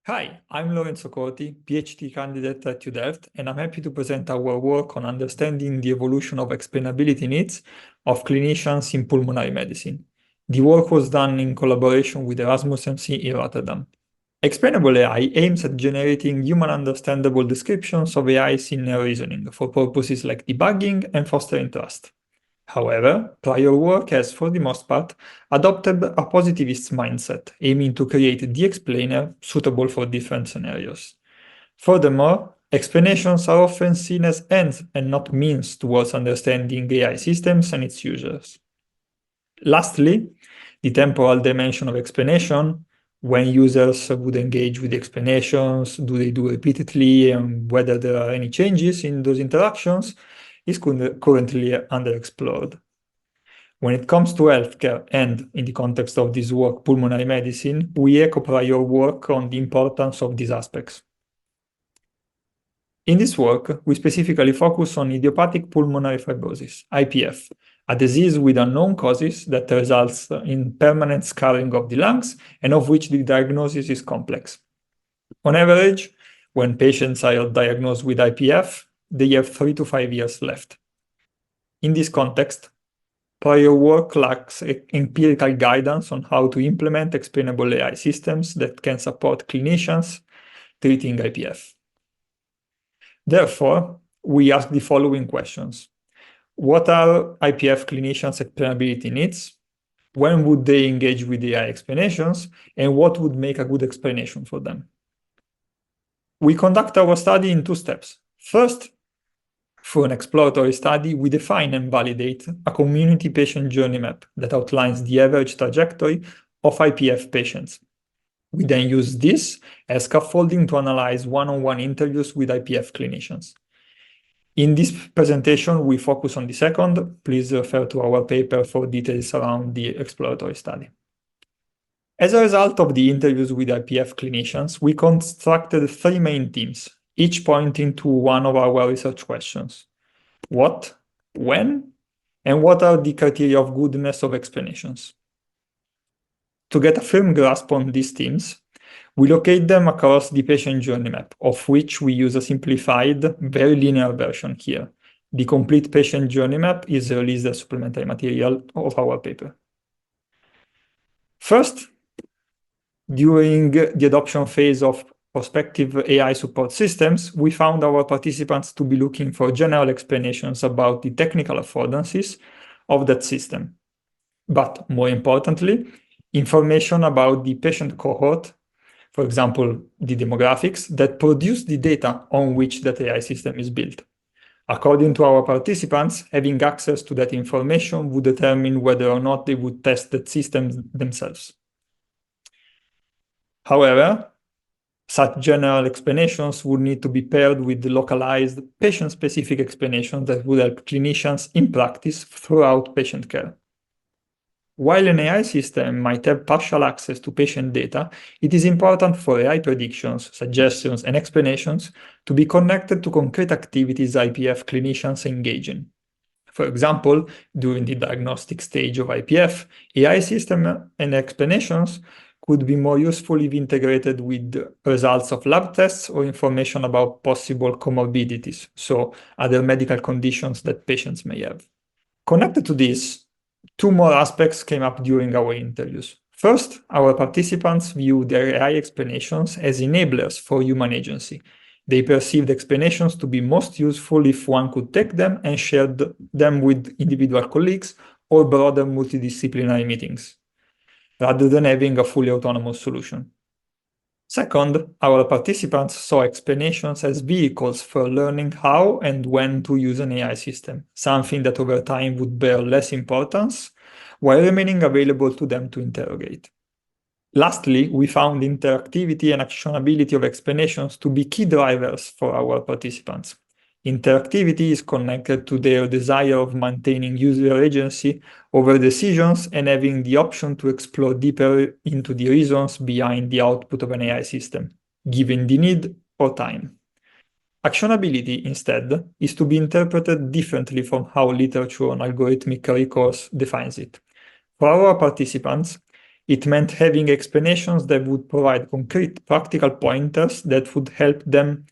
Hi, I'm Lorenzo Corti, PhD candidate at UT Delft, and I'm happy to present our work on understanding the evolution of explainability needs of clinicians in pulmonary medicine. The work was done in collaboration with Erasmus MC in Rotterdam. Explainable AI aims at generating human understandable descriptions of AIs in reasoning for purposes like debugging and fostering trust. However, prior work has, for the most part, adopted a positivist mindset, aiming to create the explainer suitable for different scenarios. Furthermore, explanations are often seen as ends and not means towards understanding AI systems and its users. Lastly, the temporal dimension of explanation, when users would engage with explanations, do they do repeatedly, and whether there are any changes in those interactions, is currently underexplored. When it comes to healthcare and, in the context of this work, pulmonary medicine, we echo prior work on the importance of these aspects. In this work, we specifically focus on idiopathic pulmonary fibrosis, IPF, a disease with unknown causes that results in permanent scarring of the lungs and of which the diagnosis is complex. On average, when patients are diagnosed with IPF, they have 3 to 5 years left. In this context, prior work lacks empirical guidance on how to implement explainable AI systems that can support clinicians treating IPF. Therefore, we ask the following questions. What are IPF clinicians' explainability needs? When would they engage with AI explanations? And what would make a good explanation for them? We conduct our study in 2 steps. First, through an exploratory study, we define and validate a community patient journey map that outlines the average trajectory of IPF patients. We then use this as scaffolding to analyze one-on-one interviews with IPF clinicians. In this presentation, we focus on the second. Please refer to our paper for details around the exploratory study. As a result of the interviews with IPF clinicians, we constructed 3 main themes, each pointing to one of our research questions. What, when, and what are the criteria of goodness of explanations? To get a firm grasp on these themes, we locate them across the patient journey map, of which we use a simplified, very linear version here. The complete patient journey map is released as supplementary material of our paper. First, during the adoption phase of prospective AI support systems, we found our participants to be looking for general explanations about the technical affordances of that system. But more importantly, information about the patient cohort, for example, the demographics, that produce the data on which that AI system is built. According to our participants, having access to that information would determine whether or not they would test that system themselves. However, such general explanations would need to be paired with localized patient-specific explanations that would help clinicians in practice throughout patient care. While an AI system might have partial access to patient data, it is important for AI predictions, suggestions, and explanations to be connected to concrete activities IPF clinicians engage in. For example, during the diagnostic stage of IPF, AI system and explanations could be more useful if integrated with results of lab tests or information about possible comorbidities, so other medical conditions that patients may have. Connected to this, 2 more aspects came up during our interviews. First, our participants view their AI explanations as enablers for human agency. They perceived explanations to be most useful if one could take them and share them with individual colleagues or broader multidisciplinary meetings, rather than having a fully autonomous solution. Second, our participants saw explanations as vehicles for learning how and when to use an AI system, something that over time would bear less importance, while remaining available to them to interrogate. Lastly, we found interactivity and actionability of explanations to be key drivers for our participants. Interactivity is connected to their desire of maintaining user agency over decisions and having the option to explore deeper into the reasons behind the output of an AI system, given the need or time. Actionability, instead, is to be interpreted differently from how literature on algorithmic recourse defines it. For our participants, It meant having explanations that would provide concrete, practical pointers that would help them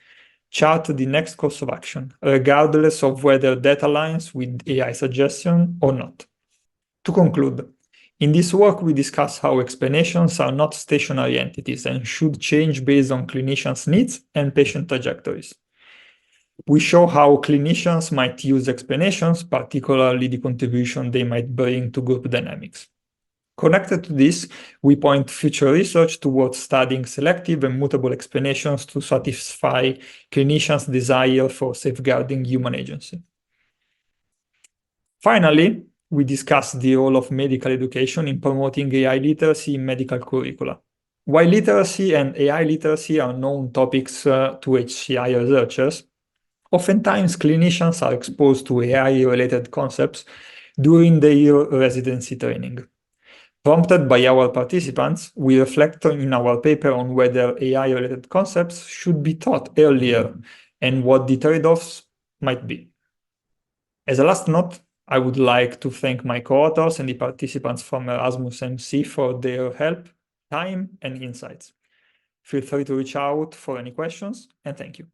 chart the next course of action, regardless of whether that aligns with AI suggestion or not. To conclude, in this work, we discuss how explanations are not stationary entities and should change based on clinicians' needs and patient trajectories. We show how clinicians might use explanations, particularly the contribution they might bring to group dynamics. Connected to this, we point future research towards studying selective and mutable explanations to satisfy clinicians' desire for safeguarding human agency. Finally, we discuss the role of medical education in promoting AI literacy in medical curricula. While literacy and AI literacy are known topics to HCI researchers, oftentimes clinicians are exposed to AI-related concepts during their residency training. Prompted by our participants, we reflect in our paper on whether AI-related concepts should be taught earlier and what the trade-offs might be. As a last note, I would like to thank my co-authors and the participants from Erasmus MC for their help, time, and insights. Feel free to reach out for any questions, and thank you.